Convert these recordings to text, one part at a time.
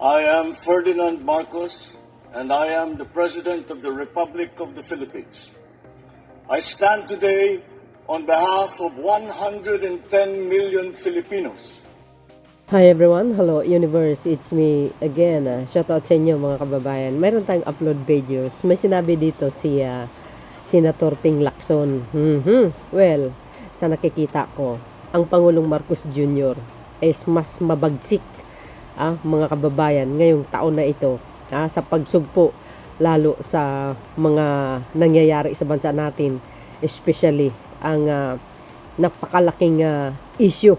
I am Ferdinand Marcos, and I am the President of the Republic of the Philippines. I stand today on behalf of 110 million Filipinos. Hi everyone, hello universe, it's me again. Shoutout sa inyo mga kababayan. Mayroon tayong upload videos. May sinabi dito si Senator Ping Lacson. Well, sa nakikita ko, ang Pangulong Marcos Jr. is mas mabagsik mga kababayan ngayong taon na ito sa pagsugpo lalo sa mga nangyayari sa bansa natin, especially ang napakalaking issue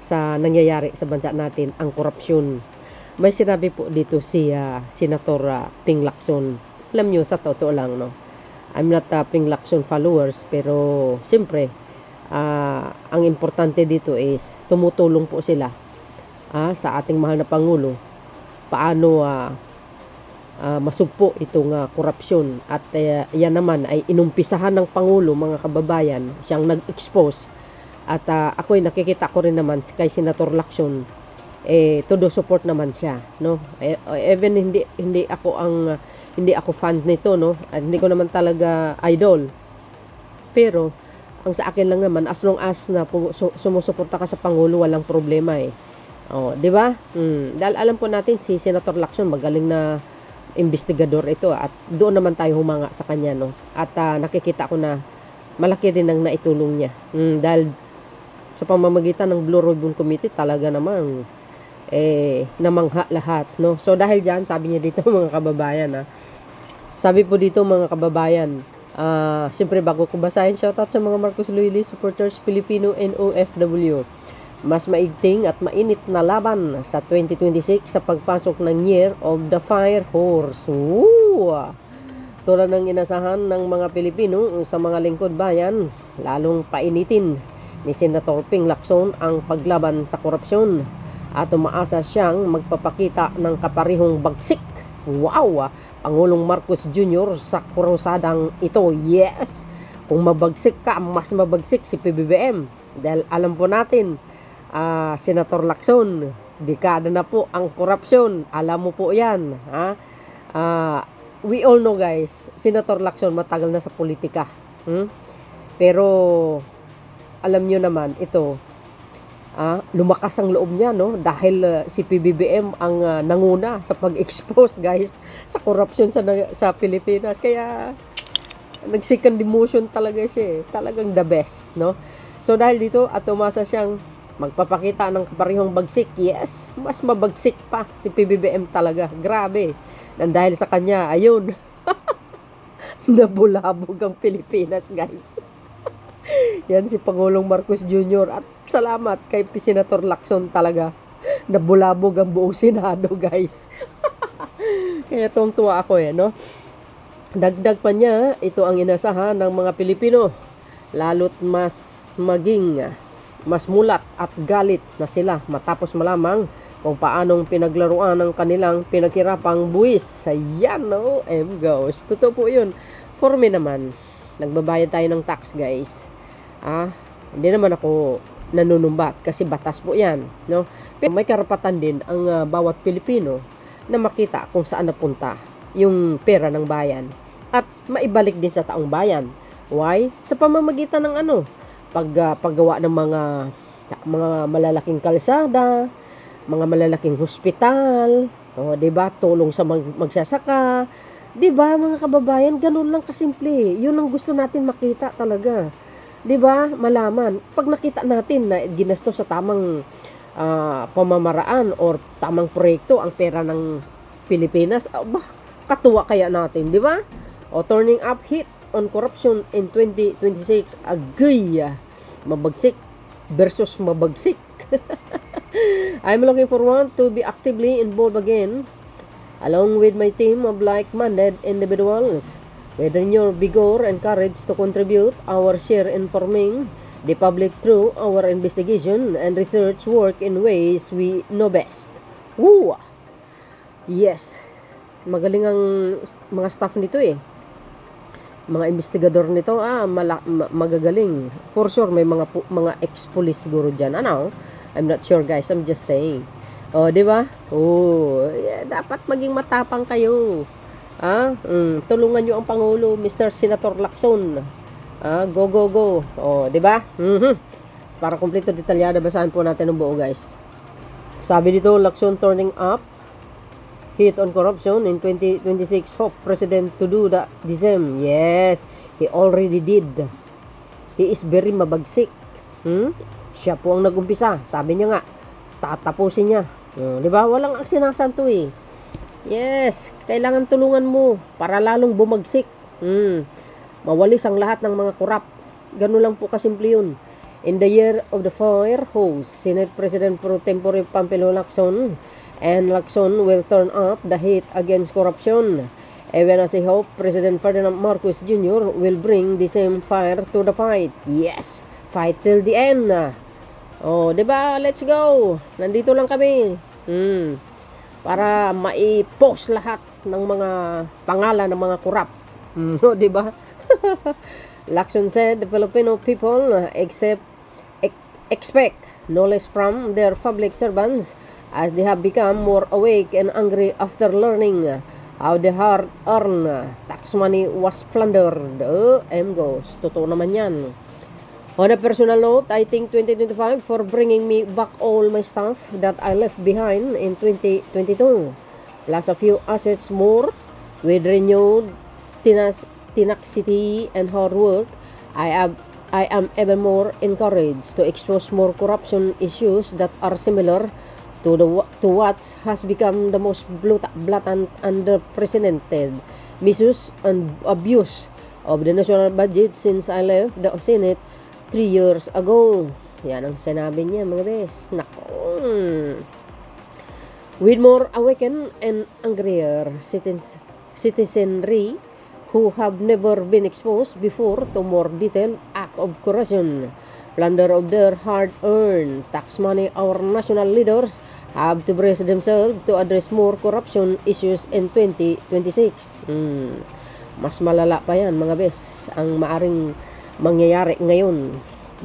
sa nangyayari sa bansa natin, ang korupsyon. May sinabi po dito si Senator Ping Lacson. Alam nyo, sa totoo lang, no, I'm not Ping Lacson followers, pero siyempre ang importante dito is tumutulong po sila sa ating mahal na Pangulo paano masugpo itong korupsyon. At yan naman ay inumpisahan ng Pangulo, mga kababayan, siyang nag-expose. At ako'y nakikita ko rin naman kay Senator Lacson, todo support naman siya, no. Even hindi ako fan nito, no. At hindi ko naman talaga idol. Pero ang sa akin lang naman, as long as na sumusuporta ka sa Pangulo, walang problema di ba? Dahil alam po natin si Senator Lacson magaling na investigador ito, at doon naman tayo humanga sa kanya, no. At nakikita ko na malaki rin ang naitulong niya. Dahil sa pamamagitan ng Blue Ribbon Committee, talaga namang namangha lahat, no. So dahil diyan, sabi niya dito mga kababayan, sabi po dito mga kababayan, siyempre bago ko basahin, shoutout sa mga Marcos Loyalist supporters, Filipino and OFW. Mas maigting at mainit na laban sa 2026 sa pagpasok ng Year of the Fire Horse. Tulad ng inasahan ng mga Pilipino sa mga lingkod bayan, lalong painitin ni Senator Ping Lacson ang paglaban sa korupsyon at umaasa siyang magpapakita ng kaparihong bagsik. Pangulong Marcos Jr. sa kurusadang ito. Yes! Kung mabagsik ka, mas mabagsik si PBBM. Dahil alam po natin, Senator Lacson, dekada na po ang korupsyon. Alam mo po yan. We all know, guys, Senator Lacson matagal na sa politika. Pero alam nyo naman, ito, lumakas ang loob niya, no? Dahil si PBBM ang nanguna sa pag-expose, guys, sa korupsyon sa Pilipinas. Kaya nag-second demotion talaga siya. Talagang the best, no? So dahil dito, at umasa siyang magpapakita ng kaparihong bagsik. Yes, mas mabagsik pa si PBBM talaga. Grabe. Dan dahil sa kanya, ayun, nabulabog ang Pilipinas, guys. Yan si Pangulong Marcos Jr. At salamat kay Senator Lacson talaga. Nabulabog ang buong Senado, guys. Kaya tuwang-tuwa ako no. Dagdag pa niya, ito ang inasahan ng mga Pilipino. Lalo't mas mas mulat at galit na sila matapos malamang kung paanong pinaglaruan ng kanilang pinaghirapang buwis. Ayan, no? Goes. Totoo po yun. For me naman, nagbabayad tayo ng tax, guys. Hindi naman ako nanunumbat kasi batas po yan, no? Pero may karapatan din ang bawat Pilipino na makita kung saan napunta yung pera ng bayan at maibalik din sa taong bayan. Why? Sa pamamagitan ng paggawa ng mga malalaking kalsada, mga malalaking hospital, 'di ba? Tulong sa magsasaka, 'di ba mga kababayan? Ganun lang kasimple. 'Yun ang gusto natin makita talaga. 'Di ba? Malaman pag nakita natin na ginastos sa tamang pamamaraan or tamang proyekto ang pera ng Pilipinas, katuwa kaya natin, 'di ba? Turning up hit on corruption in 2026. Agay, mabagsik versus mabagsik. I'm looking forward to be actively involved again along with my team of like-minded individuals with renewed vigor and courage to contribute our share in informing the public through our investigation and research work in ways we know best. Yes, magaling ang mga staff nito mga investigador nito, magagaling. For sure, may mga ex-police siguro dyan. I'm not sure, guys. I'm just saying. Oh, di ba? Oh, dapat maging matapang kayo. Tulungan nyo ang Pangulo, Mr. Senator Lacson. Go, go, go. Oh, di ba? Para kumpleto detalyado, basahin po natin ang buo, guys. Sabi dito, Lacson turning up, hit on corruption in 2026, hope President to do the same. Yes, he already did. He is very mabagsik. Siya po ang nagumpisa. Sabi niya nga, tatapusin niya. Di ba? Walang sinasanto eh. Yes, kailangan tulungan mo para lalong bumagsik. Mawalis ang lahat ng mga korap. Ganun lang po kasimple yun. In the year of the fire hose, Senate President pro tempore Pampilo Lacson and Lacson will turn up the heat against corruption. Even as I hope President Ferdinand Marcos Jr. will bring the same fire to the fight. Yes, fight till the end. Oh, 'di ba? Let's go. Nandito lang kami. Para mai-post lahat ng mga pangalan ng mga korap. 'Di ba? Lacson said the Filipino people expect no less from their public servants as they have become more awake and angry after learning how the hard-earned tax money was plundered. Goes. Totoo naman yan. On a personal note, I think 2025 for bringing me back all my stuff that I left behind in 2022. Plus a few assets more with renewed tenacity and hard work. I am even more encouraged to expose more corruption issues that are similar to what has become the most blatant unprecedented misuse and abuse of the national budget since I left the Senate 3 years ago. Yan ang sinabi niya, mga bes. Nako. With more awakened and angrier citizenry who have never been exposed before to more detailed act of corruption, plunder of their hard-earned tax money, our national leaders have to brace themselves to address more corruption issues in 2026. Mas malala pa yan, mga bes, ang maaring mangyayari ngayon.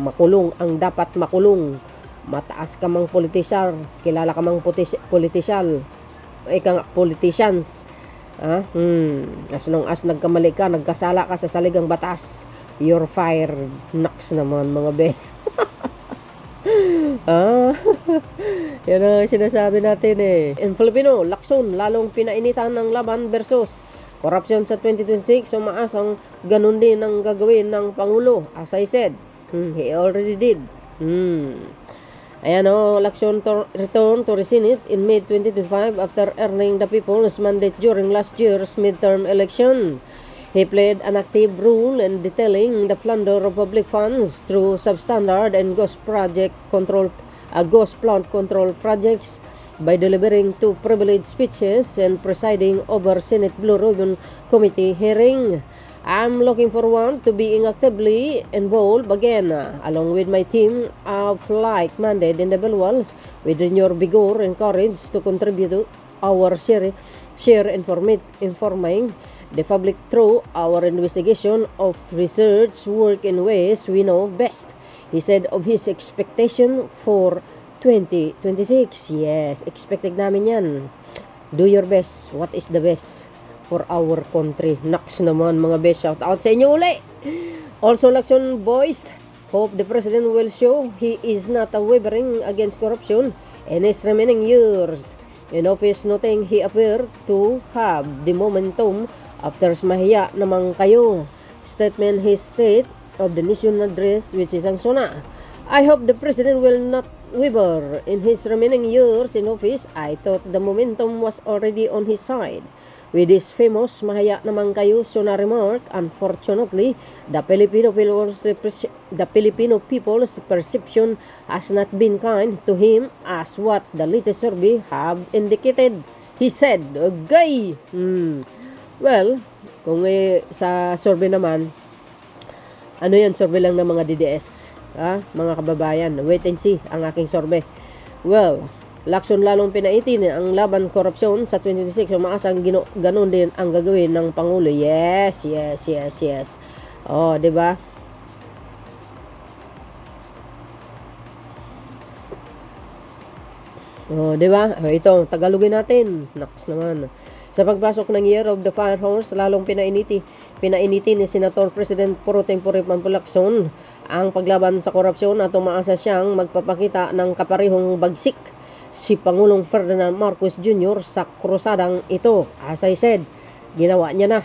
Makulong ang dapat makulong. Mataas ka mang politisyar, kilala ka mang politisyal, politicians. As long as nagkamali ka, nagkasala ka sa saligang batas, you're fired. Naks naman, mga bes. Yan ang sinasabi natin eh. In Filipino, Lacson, lalong pinainitan ng laban versus corruption sa 2026, umaasang ganun din ang gagawin ng Pangulo. As I said, he already did. Ayan Lacson returned to the Senate in May 2025 after earning the people's mandate during last year's midterm election. He played an active role in detailing the plunder of public funds through substandard and ghost plant control projects by delivering 2 privileged speeches and presiding over Senate Blue Ribbon Committee hearing. I'm looking forward to being actively involved again, along with my team of like-minded individuals with renewed vigor and courage to contribute to our share informing the public through our investigation of research work in ways we know best. He said of his expectation for 2026. Yes, expected namin yan. Do your best. What is the best for our country? Naks naman, mga best. Shout out sa inyo uli. Also, Lacson voiced hope the president will show he is not wavering against corruption in his remaining years in office, noting he appeared to have the momentum after mahiya namang kayo. Statement his State of the Nation address, which is ang suna. I hope the president will not waver in his remaining years in office. I thought the momentum was already on his side. With his famous mahaya naman kayo suna remark, unfortunately, the Filipino people's perception has not been kind to him as what the latest survey have indicated. He said, okay. Well, kung sa survey naman, ano yan, survey lang ng mga DDS. Mga kababayan, wait and see ang aking survey. Well, Lacson lalong pinaitin ang laban korupsyon sa 2026. Umaasang ganun din ang gagawin ng Pangulo. Yes. Oh, 'di ba? Oh, di ba? Ito, Tagalogin natin. Naks naman. Sa pagpasok ng Year of the Fire Horse, lalong pinainiti ni Senator President Pro Tempore Lacson ang paglaban sa korupsyon at umaasa siyang magpapakita ng kaparehong bagsik si Pangulong Ferdinand Marcos Jr. sa krusadang ito. As I said, ginawa niya na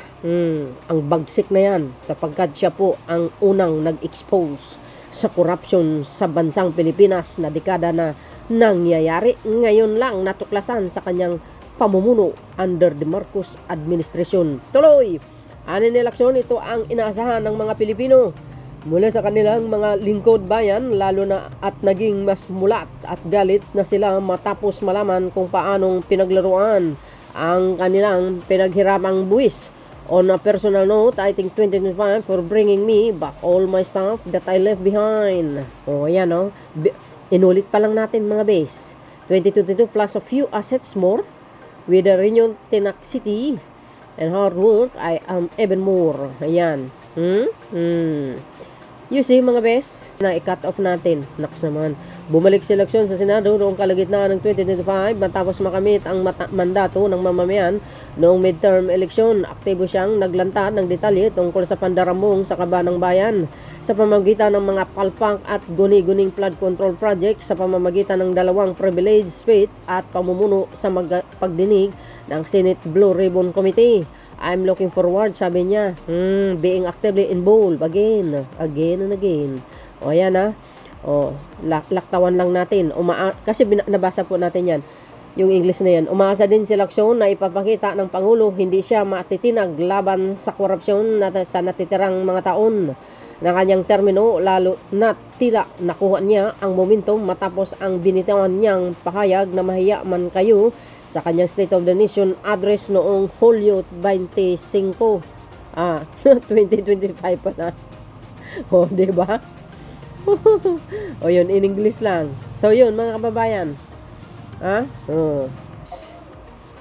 ang bagsik na yan sapagkat siya po ang unang nag-expose sa korupsyon sa bansang Pilipinas na dekada na nangyayari. Ngayon lang natuklasan sa kanyang pamumuno under the Marcos administration. Tuloy! Anin eleksyon, ito ang inaasahan ng mga Pilipino mula sa kanilang mga lingkod bayan, lalo na at naging mas mulat at galit na sila matapos malaman kung paanong pinaglaruan ang kanilang pinaghiramang buwis. On a personal note, I think 2025 for bringing me back all my stuff that I left behind. O yan o, inulit pa lang natin mga base. 2022 plus a few assets more with a renewed tenacity and hard work, I am even more. Ayan. You see mga bes, na i-cut off natin. Naks naman. Bumalik seleksyon sa Senado noong kalagitnaan ng 2025 matapos makamit ang mandato ng mamamayan noong midterm election. Aktibo siyang naglantad ng detalye tungkol sa pandaramong sa kaba ng bayan sa pamamagitan ng mga palpak at guni-guning flood control project sa pamamagitan ng dalawang privilege speech at pamumuno sa pagdinig ng Senate Blue Ribbon Committee. I'm looking forward, sabi niya, being actively involved again and again. O yan ha. O, laktawan lang natin. Kasi nabasa po natin yan. Yung English na yan. Umaasa din si Lacson na ipapakita ng Pangulo hindi siya matitinag laban sa korupsyon sa natitirang mga taon na kanyang termino, lalo na tila nakuha niya ang momentum matapos ang binitawan niyang pahayag na mahiya man kayo sa kanyang State of the Nation address noong Hulyo 25. 2025 pa na. O, diba? O, yun, in English lang. So, yun, mga kababayan.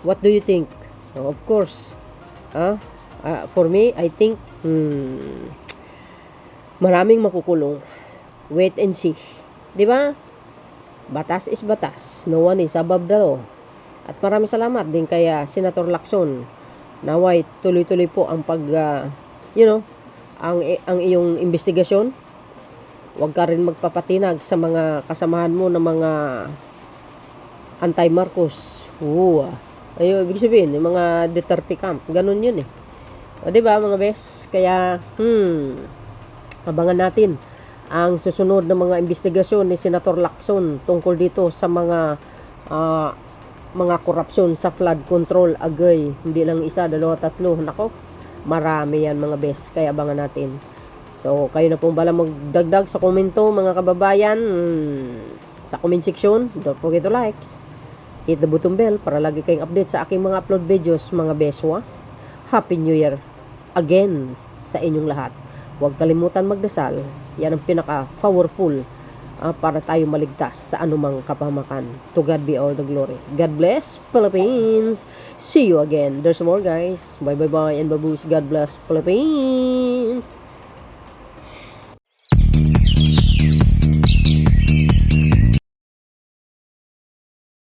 What do you think? Of course. For me, I think, maraming makukulong. Wait and see. Diba? Batas is batas. No one is above the law. At maraming salamat din kay Senator Lacson. Naway tuloy-tuloy po ang ang iyong investigasyon. Huwag ka rin magpapatinag sa mga kasamahan mo ng mga anti-Marcos. Ayun, ibig sabihin, yung mga Duterte camp. Ganun yun eh. O diba mga bes? Kaya, abangan natin ang susunod na mga investigasyon ni Senator Lacson tungkol dito sa mga korupsyon sa flood control agay. Hindi lang isa, dalawa, tatlo. Nako, marami yan mga bes. Kaya abangan natin. So, kayo na pong bala magdagdag sa komento mga kababayan. Sa comment section, don't forget to like. Hit the button bell para lagi kayong update sa aking mga upload videos mga beswa. Happy New Year again sa inyong lahat. Huwag kalimutan magdasal. Yan ang pinaka-powerful para tayo maligtas sa anumang kapahamakan. To God be all the glory. God bless Philippines. See you again. There's more guys. Bye bye bye and baboos. God bless Philippines.